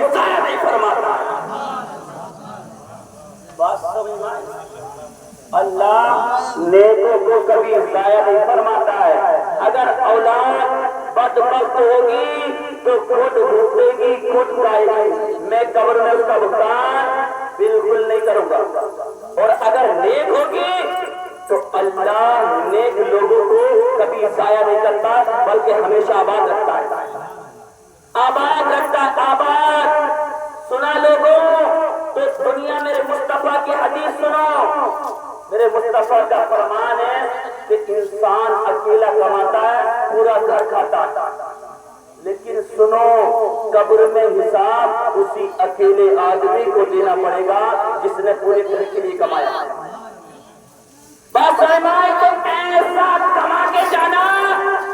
ضائع نہیں فرماتا ہے۔ بات سمجھ میں آئی؟ اللہ نیکوں کو کبھی ضائع نہیں فرماتا ہے۔ اگر اولاد بدبخت ہوگی تو خود بھوکے گی، خود کھائے گی، میں قبر میں اس کا بھگتان بالکل نہیں کروں گا۔ اور اگر نیک ہوگی تو اللہ نیک لوگوں کو کبھی ضائع نہیں کرتا بلکہ ہمیشہ آباد رکھتا ہے، آباد رکھتا ہے، آباد۔ سنا لوگوں تو دنیا میرے مصطفیٰ کی حدیث سنو۔ میرے مصطفیٰ کا فرمان ہے کہ انسان اکیلا کماتا ہے، پورا گھر کھاتا ہے، لیکن سنو قبر میں حساب اسی اکیلے آدمی کو دینا پڑے گا جس نے پورے گھر کے لیے کمایا۔ بس تم ایسا کما کے جانا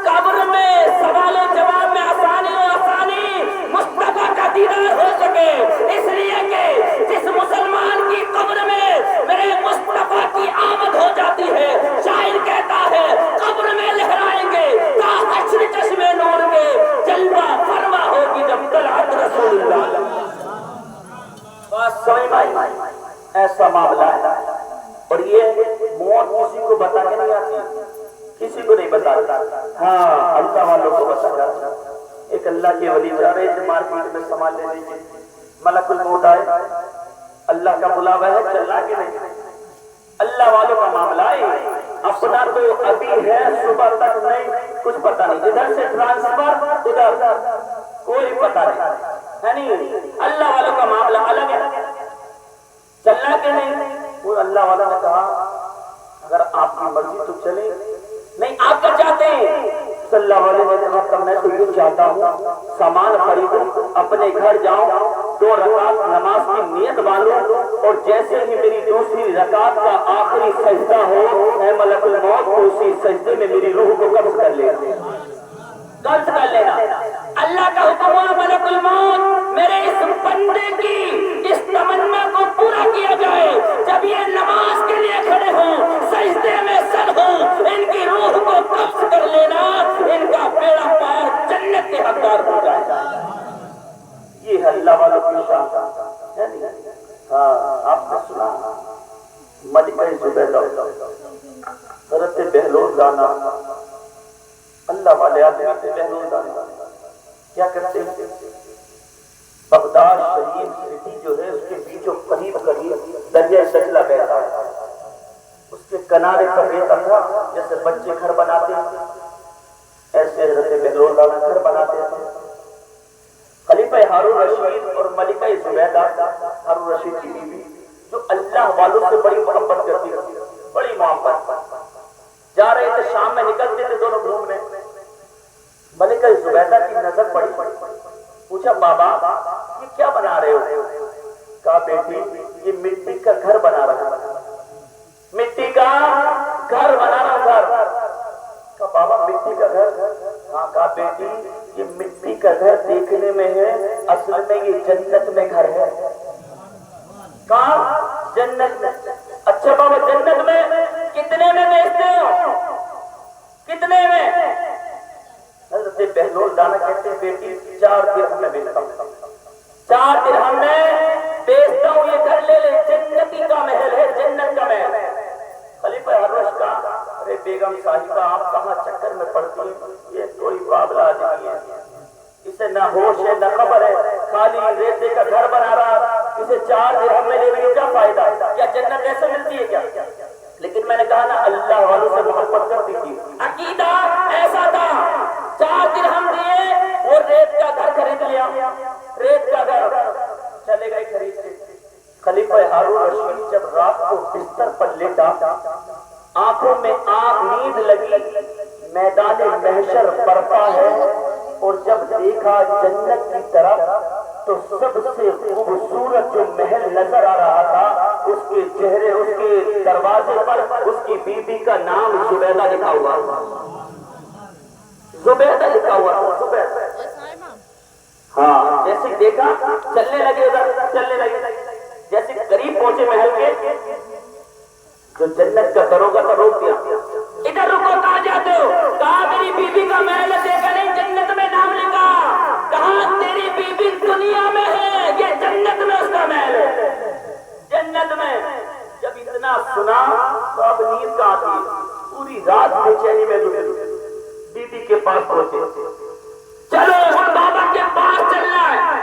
قبر میں سوال و جواب میں آسانی و آسانی مصطفیٰ کا دیدار ہو سکے، اس لیے کہ جس مسلمان کی قبر میں میرے مصطفیٰ کی آمد ہو جاتی ہے، شاعر کہتا ہے قبر میں لہرائیں گے تا حشر چشمے نور کے، جلوہ فرما ہوگی جب طلعت رسول اللہ۔ بس ایسا معاملہ ہے۔ اور یہ موت کسی کو بتا کے نہیں آتی، کسی کو نہیں بتاتا، ہاں اللہ والوں کو بتا جاتا۔ ایک اللہ کے ولی جا رہے تھے مارکیٹ میں سامان لے لیجیے، ملک الموت آئے، اللہ کا بلاوا ہے، چلنا کہ نہیں؟ اللہ والوں کا معاملہ ہے، اپنا تو ابھی ہے، صبح تک نہیں، کچھ پتا نہیں، ادھر سے ٹرانسفر ادھر کوئی پتا نہیں، اللہ والوں کا معاملہ الگ ہے، چلنا کہ نہیں؟ وہ اللہ والا نے کہا اگر آپ کی مرضی تو چلے، نہیں آپ کیا چاہتے ہیں؟ صلی اللہ علیہ وسلم کا میں تو یہ چاہتا ہوں سامان خریدوں، اپنے گھر جاؤں، 2 رکعت نماز کی نیت باندھوں، اور جیسے ہی میری دوسری رکعت کا آخری سجدہ ہو اے ملک الموت تو اسی سجدے میں میری روح کو قبض کر لینا، قبض کر لینا۔ اللہ کا حکم ہوا ملک الموت میرے اس بندے کی اس تمنا کو پورا کیا جائے، جب یہ نماز کے لیے کھڑے ہوں، سجدے میں سر ہوں، ان کی روح کو قبض کر لینا، ان کا بیڑا پار جنت کے حقدار ہو جائے گا۔ یہ ہے اللہ والوں کی شان۔ ہاں آپ نے سنا ملکہ زبیدہ حضرت بہلول دانا، اللہ والے آدمی سے بہلول دانا کیا کرتے ہیں؟ بغداد شریف سٹی جو ہے اس کے بیچوں قریب دریا سجلہ بہتا ہے، اس کے کنارے پر ریتا تھا، جیسے بچے گھر بناتے ہیں ایسے حضرت بہلول دانا گھر بناتے تھے۔ خلیفہ ہارون رشید اور ملکہ زبیدہ، ہارون رشید کی بیوی جو اللہ والوں سے بڑی محبت کرتی تھی، بڑی محبت، جا رہے تھے شام میں نکلتے تھے دونوں گھومنے، ملکہ زبیدہ کی نظر پڑی، پوچھا بابا یہ کیا بنا رہے ہو؟ کہا بیٹی یہ مٹی کا گھر بنا رہا ہوں، مٹی کا گھر بنا رہا ہوں۔ کہا بابا مٹی کا گھر؟ ہاں۔ کہا بیٹی یہ مٹی کا گھر دیکھنے میں ہے، اصل میں یہ جنت میں گھر ہے۔ کہاں؟ جنت میں۔ اچھا بابا جنت میں کتنے میں بیچتے ہو؟ کتنے میں؟ حضرت بہلول دانا کہتے ہیں بیٹی 4 درہم میں بیچتا ہوں، 4 درہم میں بیچتا ہوں، یہ گھر لے لے، جنتی کا محل ہے، جنت کا محل۔ خلیفہ ہرش کا ارے بیگم صاحبہ آپ کہاں چکر میں پڑتی ہیں، یہ کوئی بابلہ آدمی ہے، اسے نہ ہوش ہے نہ خبر ہے، خالی ریتے کا گھر بنا رہا، اسے 4 درہم میں لے لے، کیا فائدہ؟ کیا جنت ایسے ملتی ہے کیا؟ لیکن میں نے کہا نا اللہ والوں سے محبت کرتی تھی، عقیدہ ایسا تھا، 4 درہم دیے وہ ریت کا گھر خرید لیا، ریت کا گھر چلے گئے خرید کے۔ خلیفہ ہارون رشید جب رات کو بستر پر لیٹا، آنکھوں میں نیند لگی، میدان محشر برپا ہے، اور جب دیکھا جنت کی طرف تو سب سے خوبصورت جو محل نظر آ رہا تھا، اس کے چہرے، اس کے دروازے پر اس کی بیوی کا نام زبیدہ لکھا ہوا، زبیدہ لکھا ہوا، زبیدہ۔ ہاں جیسے دیکھا چلنے لگے، چلنے لگے، جیسے قریب پہنچے محل کے، جو جنت کا دروگا تھا روک دیا، ادھر رکو، کہاں جاتے ہو؟ کہا میری بیوی کا محل دیکھا نہیں، جنت میں نام لکھا۔ کہاں تیری بیوی دنیا میں ہے، مدینہ میں جب اتنا سنا تو اب نیند کا آتی ہے، پوری رات بے چینی میں گزری، بی بی کے پاس پہنچے، چلو ہم بابا کے پاس چلنا ہے۔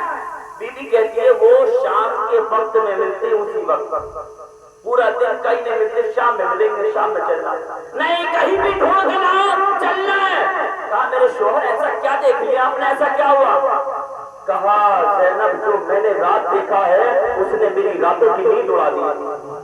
بی بی کہتی ہے وہ شام کے وقت میں ملتے اسی وقت، پورا دن کہیں نہیں ملتے، شام میں ملیں گے، شام میں چلنا، نہیں کہیں بھی ڈھونڈ کے لاؤ، چلنا ہے۔ کہا میرے شوہر ایسا کیا دیکھ لیا آپ نے، ایسا کیا ہوا؟ کہا زینب جو میں نے رات دیکھا ہے اس نے میری راتوں کی نیند اڑا دی۔